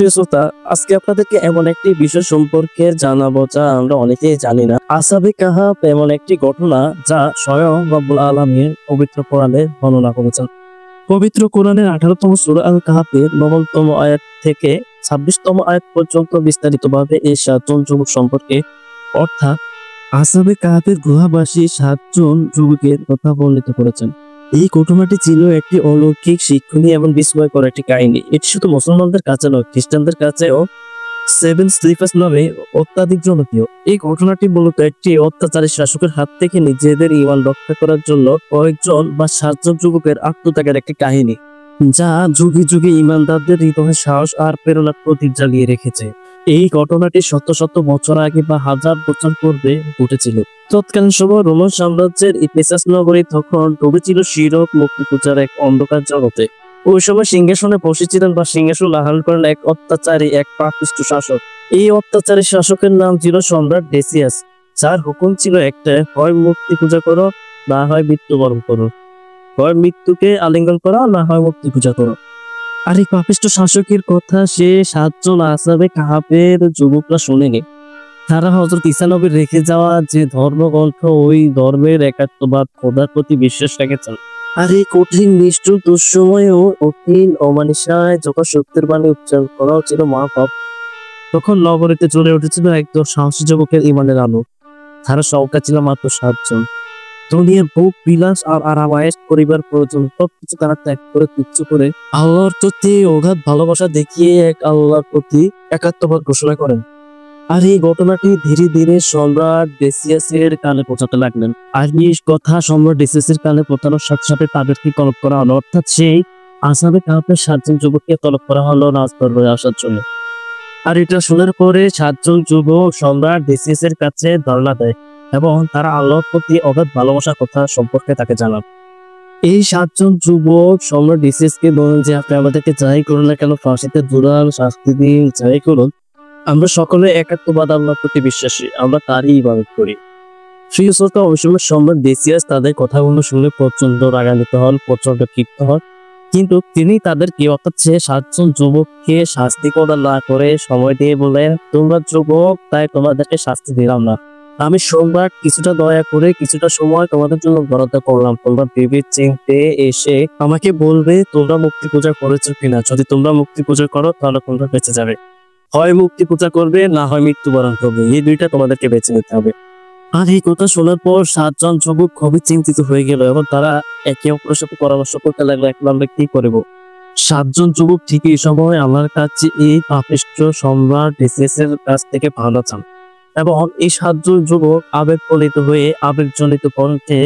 প্রিয় শ্রোতা, আজকে আপনাদেরকে এমন একটি বিষয় সম্পর্কে জানাবো যা আমরা অনেকেই জানি না। আসহাবে কাহাফ এমন একটি ঘটনা যা স্বয়ং রব্বুল আলামিন পবিত্র কোরআনে বর্ণনা করেছেন। পবিত্র কোরআনের 18তম সূরা আল কাহাফের 9তম আয়াত থেকে 26তম আয়াত পর্যন্ত বিস্তারিতভাবে এই 7 জন যুবক সম্পর্কে, অর্থাৎ আসহাবে কাহাফের গুহাবাসী 7 জন যুবকের কথা বর্ণিত করেছেন। এই ঘটনাটি ছিল একটি অলৌকিক, শিক্ষণীয় এবং বিস্ময়কর একটি কাহিনী। এটি শুধু মুসলমানদের কাছে নয়, খ্রিস্টানদের কাছেও সেভেন স্লিপার্স নামে অত্যাধিক জনপ্রিয়। এই ঘটনাটি মূলত একটি অত্যাচারী শাসকের হাত থেকে নিজেদের ঈমান রক্ষা করার জন্য কয়েকজন বা 7 জন যুবকের আত্মত্যাগের একটি কাহিনী, যা যুগে যুগে ঈমানদারদের হৃদয়ে সাহস আর প্রেরণার প্রদীপ জ্বালিয়ে রেখেছে। এই ঘটনাটি শত শত বছর আগে বা হাজার বছর পূর্বে ঘটেছিল। তৎকালীন সময় রোমান সাম্রাজ্যের ইফেসাস নগরী তখন ডুবেছিল শিরক মূর্তি পূজার এক অন্ধকার জগতে। ওই সময় সিংহাসনে বসেছিলেন বা সিংহাসন লালন করেন এক অত্যাচারী, এক পাপিষ্ঠ শাসক। এই অত্যাচারী শাসকের নাম ছিল সম্রাট ডেসিয়াস, যার হুকুম ছিল একটা, হয় মূর্তি পূজা করো, না হয় মৃত্যুবরণ করো। হয় মৃত্যুকে আলিঙ্গন করো, না হয় মূর্তি পূজা করো। আর এই পাপিষ্ঠ শাসকের কথা সে 7 জন আসহাবে কাহাফের যুবকরা শোনেনি। তারা হযরত ঈসা নবীর রেখে যাওয়া যে ধর্মগ্রন্থ, ওই ধর্মের একাত্মবাদ, খোদার প্রতি বিশ্বাস রেখেছেন। আর এই কঠিন নিষ্ঠুর দুঃসময়েও কঠিন অমানিসায় যখন সত্যের বাণী উচ্চারণ করা ছিল মহাপাপ, তখন নগরীতে জ্বলে উঠেছিল একদম সাহসী যুবকের ঈমানের আলো। তারা সংখ্যা ছিল মাত্র 7 জন। দুনিয়ার ভোগ বিলাস আর আরামায়েশ, পরিবার প্রয়োজন সবকিছু তারা ত্যাগ করে, তুচ্ছ করে আল্লাহর প্রতি অগাধ ভালোবাসা দেখিয়ে এক আল্লাহর প্রতি একাত্মবাদ ঘোষণা করেন। আর এই ঘটনাটি ধীরে ধীরে সম্রাট ডেসিয়াসের কানে পৌঁছাতে লাগলেন। আর এই কথা সম্রাট ডেসিয়াসের কানে পৌঁছানোর সাথে সাথে তাদেরকে তলব করা হলো, অর্থাৎ সেই আসহাবে কাহাফের 7 জন যুবককে তলব করা হলো রাজদরবারে আসার জন্য। আর এটা শোনার পরে 7 জন যুবক সম্রাট ডেসিয়াসের কাছে ধর্ণা দেয় এবং তারা আল্লাহর প্রতি অগাধ ভালোবাসার কথা সম্পর্কে তাকে জানান। এই 7 জন যুবক সম্রাট ডেসিয়াসকে বলেন যে, আপনি আমাদেরকে যাই করুন না কেন, ফাঁসিতে ঝুলান, শাস্তি দিন, যাই করুন, আমরা সকলে একাত্মবাদ আল্লাহর প্রতি বিশ্বাসী, আমরা তারই ইবাদত করি। প্রিয় শ্রোতা, ওই সময় সম্রাট ডেসিয়াস তাদের কথাগুলো শুনে প্রচন্ড রাগান্বিত হন, প্রচন্ড ক্ষিপ্ত হন। কিন্তু তিনি তাদেরকে, অর্থাৎ সে 7 জন যুবককে শাস্তি প্রদান না করে সময় দিয়ে বলেন, তোমরা যুবক, তাই তোমাদেরকে শাস্তি দিলাম না। আমি সম্রাট কিছুটা দয়া করে কিছুটা সময় তোমাদের জন্য বরাদ্দ করলাম। তোমরা ভেবে চিন্তে এসে আমাকে বলবে তোমরা মুক্তি পূজা করেছো কিনা। যদি তোমরা মুক্তি পূজা করো তাহলে তোমরা বেঁচে যাবে, হয় মুক্তি পূজা করবে, না হয় মৃত্যুবরণ করবে। এই দুইটা তোমাদেরকে বেছে নিতে হবে। আর এই কথা শোনার পর 7 জন যুবক খুবই চিন্তিত হয়ে গেল এবং তারা একে অপরের সাথে পরামর্শ করতে লাগলো, এখন আমরা কি করব। 7 জন যুবক ঠিক এই সময় আমার কাছে এই পাপিষ্ঠ সম্রাট ডেসিয়াসের কাছ থেকে ভালো চান এবং এই 7 জন যুবক আবেগপলিত হয়ে আবেগজনিত কণ্ঠে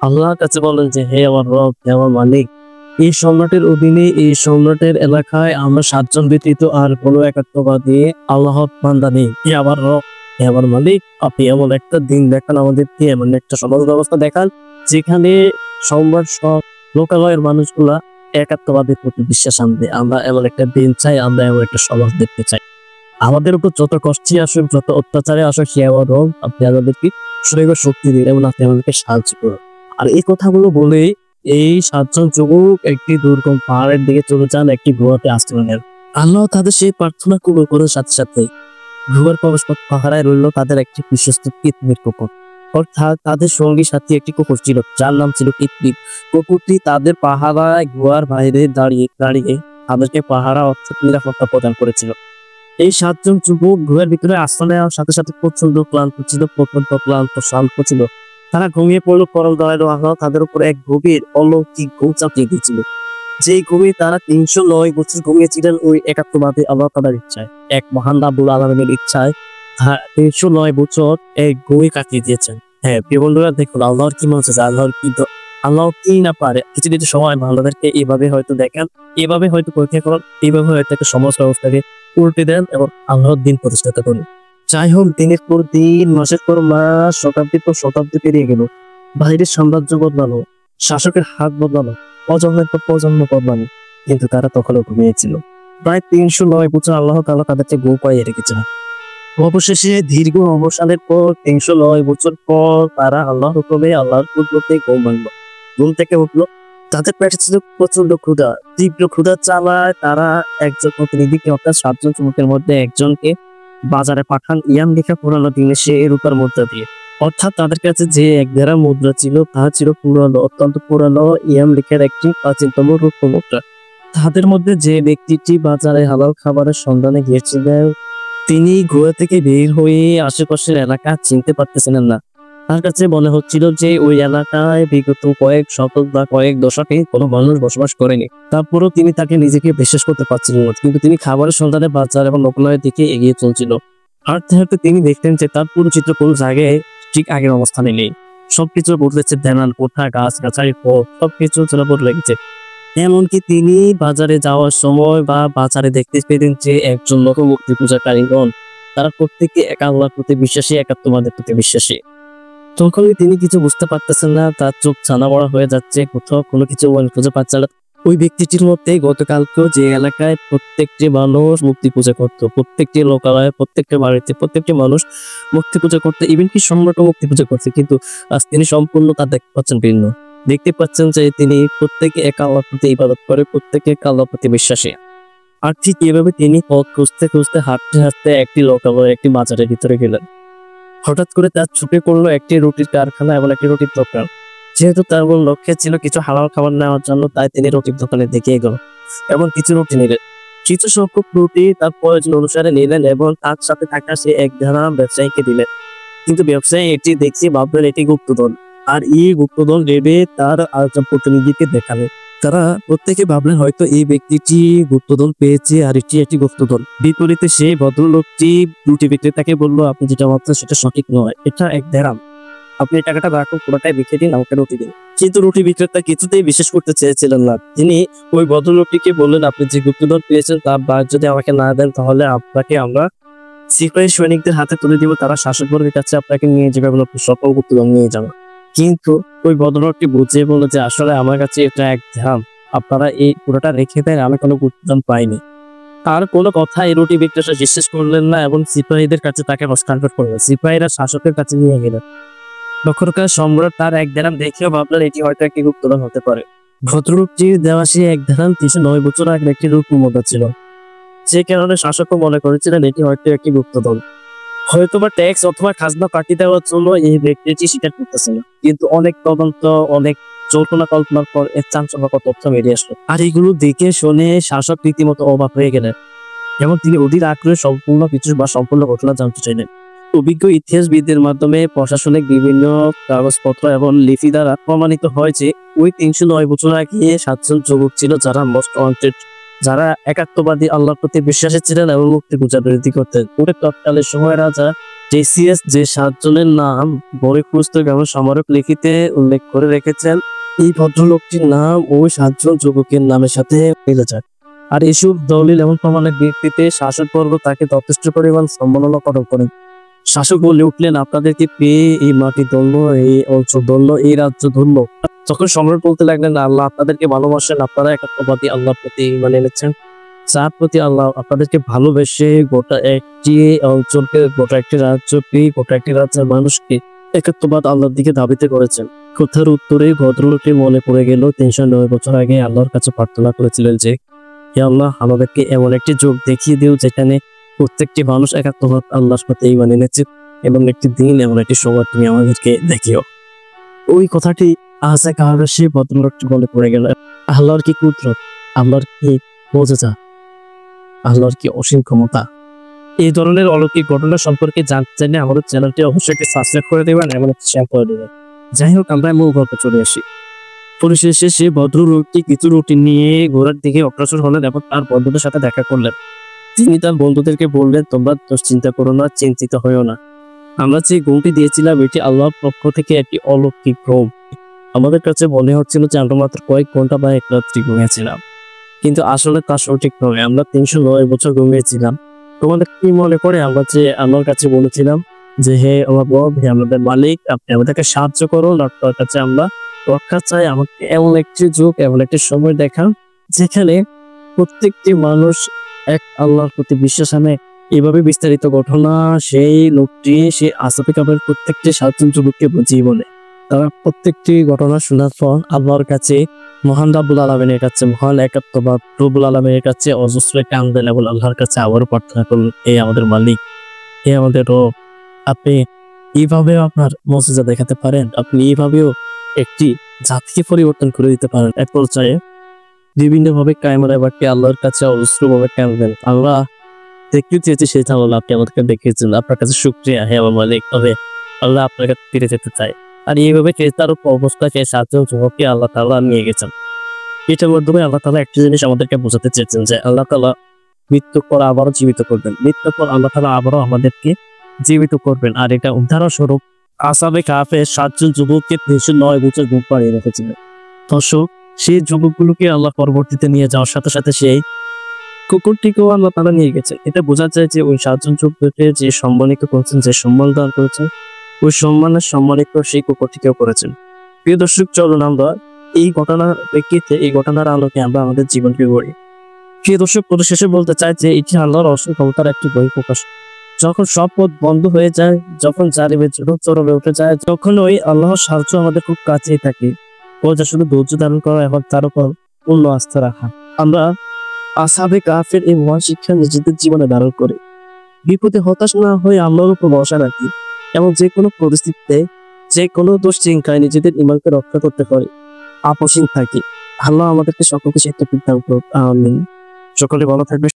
আল্লাহর কাছে বলেন যে, হে আমার রব, হে আমার মালিক, এই সম্রাটের অধীনে, এই সম্রাটের এলাকায় আমরা 7 জন ব্যতীত আর কোনো একাত্মবাদী আল্লাহর বান্দা নেই। হে আমার রব, হে আমার মালিক, আপনি এমন একটা দিন দেখান আমাদেরকে, এমন একটা সমাজ ব্যবস্থা দেখান যেখানে সম্রাট সব লোকালয়ের মানুষগুলা একাত্মবাদের প্রতি বিশ্বাস আনবে। আমরা এমন একটা দিন চাই, আমরা এমন একটা সমাজ দেখতে চাই। আমাদের উপর যত কষ্টই আসুক, যত অত্যাচারে আসুক, সে আমার রব, আপনি আমাদেরকে শরীর শক্তি দিন এবং আপনি আমাদেরকে সাহায্য করুন। আর এই কথাগুলো বলে এই 7 জন যুবক একটি দুর্গম পাহাড়ের দিকে চলে যান, একটি গুহাতে আশ্রয় নেন। আল্লাহ তাদের সেই প্রার্থনা কবুল করার সাথে সাথে গুহার প্রবেশপথ পাহারায় রইল তাদের একটি বিশ্বস্ত কিতমির কুকুর। অর্থাৎ তাদের সঙ্গী সাথী একটি কুকুর ছিল, যার নাম ছিল কিতমির। কুকুরটি তাদের পাহারায় গুহার বাইরে দাঁড়িয়ে দাঁড়িয়ে তাদেরকে পাহারা, অর্থাৎ নিরাপত্তা প্রদান করেছিল। এই 7 জন যুবক গুহার ভিতরে আশ্রয় নেওয়ার সাথে সাথে প্রচন্ড ক্লান্ত ছিল, প্রচন্ড ক্লান্ত, শান্ত ছিল। তারা ঘুমিয়ে পড়লো, পরম দয়ালু আল্লাহ তাদের উপর এক গভীর অলৌকিক ঘুম চাপিয়ে দিয়েছিল। যে ঘুমে তারা 309 বছর ঘুমিয়েছিলেন ওই একাত্মবাদী আল্লাহ তাআলার ইচ্ছায়, এক মহান রাব্বুল আলামিনের ইচ্ছায় 309 বছর এক ঘুমে কাটিয়ে দিয়েছেন। হ্যাঁ প্রিয় বন্ধুরা, দেখুন আল্লাহর কি মনে হচ্ছে, আল্লাহ কি না পারে। কিছু কিছু সময় বান্দাদেরকে এভাবে হয়তো দেখেন, এভাবে হয়তো পরীক্ষা করেন, এইভাবে হয়তো একটা সমাজ ব্যবস্থাকে উল্টে দেন এবং আল্লাহর দিন প্রতিষ্ঠা করেন। যাই হোক, দিনের পর দিন, মাসের পর মাস, শতাব্দীর পর শতাব্দী পেরিয়ে গেল। বাইরের সাম্রাজ্য বদলানো, শাসকের হাত বদলানো, প্রজন্মের পর প্রজন্ম বদলানো, কিন্তু তারা তখনও ঘুমিয়েছিল। প্রায় 309 বছর আল্লাহ তাআলা তাদেরকে ঘুম পাইয়ে রেখেছিলেন। অবশেষে দীর্ঘ অবসানের পর 309 বছর পর তারা আল্লাহর হুকুমে, আল্লাহর কুদরতে ঘুম ভাঙল। ঘুম থেকে উঠলো তাদের পেটে ছিল প্রচন্ড ক্ষুধা, তীব্র ক্ষুধা চালায় তারা একজন প্রতিনিধিকে অর্থাৎ 7জন যুবকের মধ্যে একজনকে বাজারে পাঠান ইয়াম লেখা পুরানো দিনে সে রূপার মুদ্রা দিয়ে। অর্থাৎ তাদের কাছে যে 1 মুদ্রা ছিল তা ছিল পুরানো, অত্যন্ত পুরানো ইয়াম লেখার একটি প্রাচীনতম রূপ মুদ্রা। তাদের মধ্যে যে ব্যক্তিটি বাজারে হালাল খাবারের সন্ধানে গিয়েছিলেন তিনি গুহা থেকে বের হয়ে আশেপাশের এলাকা চিনতে পারতেছিলেন না। তার কাছে মনে হচ্ছিল যে ওই এলাকায় বিগত কয়েক শতক বা কয়েক দশকে কোনো মানুষ বসবাস করেনি। তারপরেও তিনি তাকে নিজেকে বিশ্বাস করতে পারছিলেন না, কিন্তু তিনি খাবারের সন্ধানে বাজার এবং লোকালয়ের দিকে এগিয়ে চলছিল। হাঁটতে হাঁটতে তিনি দেখতেন যে তার পুরো চিত্র কোনো জায়গায় ঠিক আগের অবস্থানে নেই। সবকিছু বদলেছে, দেনান কোঠা, গাছ গাছালি, পথ সবকিছু যেন বদলে গেছে। এমনকি তিনি বাজারে যাওয়ার সময় বা বাজারে দেখতে পেতেন যে একজন লোক মূর্তি পূজাকারীগণ তারা প্রত্যেকে এক আল্লাহর প্রতি বিশ্বাসী, একাত্মবাদের প্রতি বিশ্বাসী। তখনই তিনি কিছু বুঝতে পারতেছেন না, তার চোখ ছানা বড়া হয়ে যাচ্ছে, কোথাও কোনো কিছু খুঁজে পাচ্ছে না। ওই ব্যক্তিটির মধ্যে গতকালকেও যে এলাকায় প্রত্যেকটি মানুষ মূর্তি পূজা করতো, প্রত্যেকটি লোকালয়ে, প্রত্যেকটি বাড়িতে প্রত্যেকটি মানুষ মূর্তি পূজা করতে, ইভেন কি সম্রাটও মূর্তি পূজা করছে, কিন্তু আজ তিনি সম্পূর্ণ তা দেখতে পাচ্ছেন ভিন্ন। দেখতে পাচ্ছেন যে তিনি প্রত্যেকে এক আল্লাহর প্রতি ইবাদত করে, প্রত্যেকে এক আল্লাহর প্রতি বিশ্বাসী। আর ঠিক এভাবে তিনি পথ খুঁজতে খুঁজতে হাঁটতে হাঁটতে একটি লোকালয়ে, একটি বাজারের ভিতরে গেলেন। হঠাৎ করে তার চোখে পড়লো একটি রুটির কারখানা এবং একটি রুটির দোকান। যেহেতু তার মূল লক্ষ্যে ছিল কিছু হালাল খাবার নেওয়ার জন্য, তাই তিনি রুটির দোকানের দিকে এগোল এবং কিছু রুটি নিলেন। কিছু সংখ্যক রুটি তার প্রয়োজন অনুসারে নিলেন এবং তার সাথে থাকা সে এক ধারা ব্যবসায়ীকে দিলেন। কিন্তু ব্যবসায়ী এটি দেখছি ভাবলেন এটি গুপ্তধন, আর এই গুপ্তধন ভেবে তার আরেকজন প্রতিনিধিকে দেখালেন। তারা প্রত্যেকে ভাবলেন হয়তো এই ব্যক্তিটি গুপ্তধন পেয়েছে আর এটি একটি গুপ্তধন। বিপরীতে সেই ভদ্রলোকটি রুটি বিক্রেতাকে বললো, আপনি যেটা ভাবছেন সেটা সঠিক নয়, এটা 1 দেরাম, আপনি এই টাকাটা রাখুন, পুরোটাই বিক্রি দিন, আমাকে রুটি দিন। কিন্তু রুটি বিক্রেতা কিছুতেই বিশ্বাস করতে চেয়েছিলেন না। তিনি ওই ভদ্রলোকটিকে বললেন, আপনি যে গুপ্তধন পেয়েছেন তার ভাগ যদি আমাকে না দেন তাহলে আপনাকে আমরা সিপাহী সৈনিকদের হাতে তুলে দিব, তারা শাসকবর্গের কাছে আপনাকে নিয়ে যাবে এবং আপনি সকল গুপ্তধন নিয়ে যাবেন। কিন্তু ওই ভদ্রলোকটি বুঝিয়ে বলল যে আসলে আমার কাছে এটা 1 দেরাম, আপনারা এই পুরোটা রেখে দেন, আমি কোনো গুপ্তধন পাইনি। আর কোনো কথা এই রুটি বিক্রেতা বিশ্বাস করলেন না এবং সিপাহীদের কাছে তাকে হস্তান্তর করলেন। সিপাহীরা শাসকের কাছে নিয়ে গেলেন। তখনকার সম্রাট তার 1 দেরাম দেখেও ভাবলেন এটি হয়তো একটি গুপ্তধন হতে পারে। ভদ্রলোকটির দেওয়া সেই 1 দেরাম 309 বছর আগের একটি রূপমুদ্রা ছিল, যে কারণে শাসকও মনে করেছিলেন এটি হয়তো একটি গুপ্তধন। হয়তোবা ট্যাক্স অথবা খাজনা কাটিয়ে দেওয়ার জন্য এই ব্যক্তিটি স্বীকার করতেছে না। কিন্তু অনেক তদন্ত, অনেক জল্পনা কল্পনার পর এর চাঞ্চল্যকর তথ্য বেরিয়ে আসলো। আর এগুলো দেখে শুনে শাসক রীতিমতো অবাক হয়ে গেলেন এবং তিনি অধীর আগ্রহে সম্পূর্ণ কিছু বা সম্পূর্ণ ঘটনা জানতে চাইলেন। অভিজ্ঞ ইতিহাসবিদদের মাধ্যমে প্রশাসনিক বিভিন্ন কাগজপত্র এবং লিপি দ্বারা প্রমাণিত হয় যে ওই 309 বছর আগে 7জন যুবক ছিল যারা মোস্ট ওয়ান্টেড, যারা একাত্মবাদী, আল্লাহর প্রতি বিশ্বাসী ছিলেন এবং মুক্তি পূজা বিরোধী করতেন। ওই তৎকালীন সময় রাজা জেসিএস যে 7 জনের নাম বই পুস্তক এবং স্মারক লিখিতে উল্লেখ করে রেখেছেন, এই ভদ্রলোকটির নাম ওই 7 জন যুবকের নামের সাথে মিলে যায়। আর এসব দলিল এবং প্রমাণের ভিত্তিতে শাসকবর্গ তাকে যথেষ্ট পরিমাণ সম্মাননা প্রদান করেন। শাসক বলে উঠলেন, আপনাদেরকে পেয়ে এই মাটি ধন্য, এই অঞ্চল ধন্য, এই রাজ্য ধন্য। তখন সম্রাট বলতে লাগলেন, আল্লাহ আপনাদেরকে ভালোবাসেন, আপনারা একাত্মবাদী, আল্লাহর প্রতি ঈমান এনেছেন, যার প্রতি আল্লাহ আপনাদেরকে ভালোবেসে গোটা একটি অঞ্চলকে, গোটা একটি রাজ্যকে, গোটা একটি রাজ্যের মানুষকে একাত্মবাদ আল্লাহর দিকে ধাবিত করেছেন। কথার উত্তরে ভদ্রলোকটি মনে পড়ে গেল 309 বছর আগে আল্লাহর কাছে প্রার্থনা করেছিলেন যে, হে আল্লাহ, আমাদেরকে এমন একটি যুগ দেখিয়ে দিও যেখানে প্রত্যেকটি মানুষ একাত্মবাদ আল্লাহর সাথে ঈমান এনেছে, এবং একটি দিন, এমন একটি সময় তুমি আমাদেরকে দেখিও। ওই কথাটি আজে কাহার সেই ভদ্রলোকটি মনে পড়ে গেল। আল্লাহর কি কুদরত, আল্লাহর কি মোজেজা, আল্লাহর কি অসীম ক্ষমতা। এই ধরনের অলৌকিক ঘটনা সম্পর্কে জানতে চাইলে আমাদের চ্যানেলটি অবশ্যই সাবস্ক্রাইব করে দেবেন এবং শেয়ার করে দেবেন। যাই হোক, আমরা মূল গল্প চলে আসি। পরিশেষে সে ভদ্রলোকটি কিছু রুটি নিয়ে ঘোড়ার দিকে অগ্রসর হলেন এবং তার বন্ধুদের সাথে দেখা করলেন। তিনি তার বন্ধুদেরকে বললেন, তোমরা চিন্তা করো না, চিন্তিত হইও না। আমরা যে ঘুমটি দিয়েছিলাম এটি আল্লাহর পক্ষ থেকে একটি অলৌকিক ঘুম। আমাদের কাছে মনে হচ্ছিল যে আমরা মাত্র কয়েক ঘন্টা বা 1 রাত্রি ঘুমিয়েছিলাম, কিন্তু আসলে তা সঠিক নয়। আমরা 309 বছর ঘুমিয়েছিলাম। তোমাদের কি মনে করে আমরা যে আল্লাহর কাছে বলেছিলাম যে, হে আমার রব, হে আমাদের মালিক, আপনি আমাদেরকে সাহায্য করুন, আপনার কাছে আমরা রক্ষা চাই, আমাকে এমন একটি যুগ, এমন একটি সময় দেখান যেখানে প্রত্যেকটি মানুষ এক আল্লাহর প্রতি বিশ্বাস আনে। এভাবে বিস্তারিত ঘটনা সেই লোকটি, সেই আসহাবে কাহফের প্রত্যেকটি 7 জন যুবককে বুঝিয়ে বলে। তারা প্রত্যেকটি ঘটনা শোনার পর আল্লাহর কাছে, মহান রাব্বুল আলামিনের কাছে, মহান একাত্মবাদ রব্বুল আলামিনের কাছে অজস্র কান্দেন এবং আল্লাহর কাছে আবারও প্রার্থনা করলেন, হে আমাদের মালিক, হে আমাদের রব, আপনি এইভাবেও আপনার মর্যাদা দেখাতে পারেন, আপনি এইভাবেও একটি জাতিকে পরিবর্তন করে দিতে পারেন। এক পর্যায়ে বিভিন্ন ভাবে কায়মার এবারকে আল্লাহর কাছে অজস্র ভাবে কাঁদবেন। আল্লাহ দেখতে চেয়েছে, সেটা হলো আপনি আমাদেরকে দেখিয়েছেন, আপনার কাছে শুকরিয়া হে আমার মালিক। তবে আল্লাহ আপনার কাছে ফিরে যেতে চায়। আর এইভাবে তার অবস্থাকে সাতজন যুবককে আল্লাহ তাআলা নিয়ে গেছেন। এটার মাধ্যমে আল্লাহ তাআলা একটা জিনিস আমাদেরকে বোঝাতে চেয়েছেন যে আল্লাহ তাআলা মৃত্যুর পর আবারও জীবিত করবেন, মৃত্যুর পর আল্লাহ তাআলা আবারও আমাদেরকে জীবিত করবেন। আর এটা উদাহরণস্বরূপ আসহাবে কাহফের 7 জন যুবককে 309 বছর ঘুম পাড়িয়ে রেখেছিলেন। দর্শক, সেই যুবকগুলোকে আল্লাহ পরবর্তীতে নিয়ে যাওয়ার সাথে সাথে সেই কুকুরটিকেও আল্লাহ তাআলা নিয়ে গেছেন। এটা বোঝা যায় যে ওই 7 জন যুবককে যে সম্মানিত করেছেন, যে সম্মান দান করেছেন, ওই সম্মানের সম্মানিত সেই কুকুরটিকেও করেছেন। প্রিয় দর্শক, চলুন আমরা এই ঘটনার প্রেক্ষিতে, এই ঘটনার আলোকে আমরা আমাদের জীবনকে গড়ি। প্রিয় দর্শক, পরিশেষে বলতে চাই যে এটি আল্লাহর অসীম ক্ষমতার একটি বহিঃপ্রকাশ। যখন সব পথ বন্ধ হয়ে যায়, যখন জালিমের জন্য চরমে উঠে যায়, তখন ওই আল্লাহর সাহায্য আমাদের খুব কাছেই থাকে। ও যা শুধু ধৈর্য ধারণ করা এবং তার উপর পূর্ণ আস্থা রাখা। আমরা আসহাবে কাহফের এই মহান শিক্ষা নিজেদের জীবনে ধারণ করি, বিপদে হতাশ না হয়ে আল্লাহর উপর ভরসা রাখি এবং যে কোনো পরিস্থিতিতে, যে কোনো দুশ্চিন্তায় নিজেদের ঈমানকে রক্ষা করতে পারি, আপসীন থাকি। আল্লাহ আমাদেরকে সকলকে সেই তৌফিক দান করুন। আমিন। সকলে ভালো থাকবে।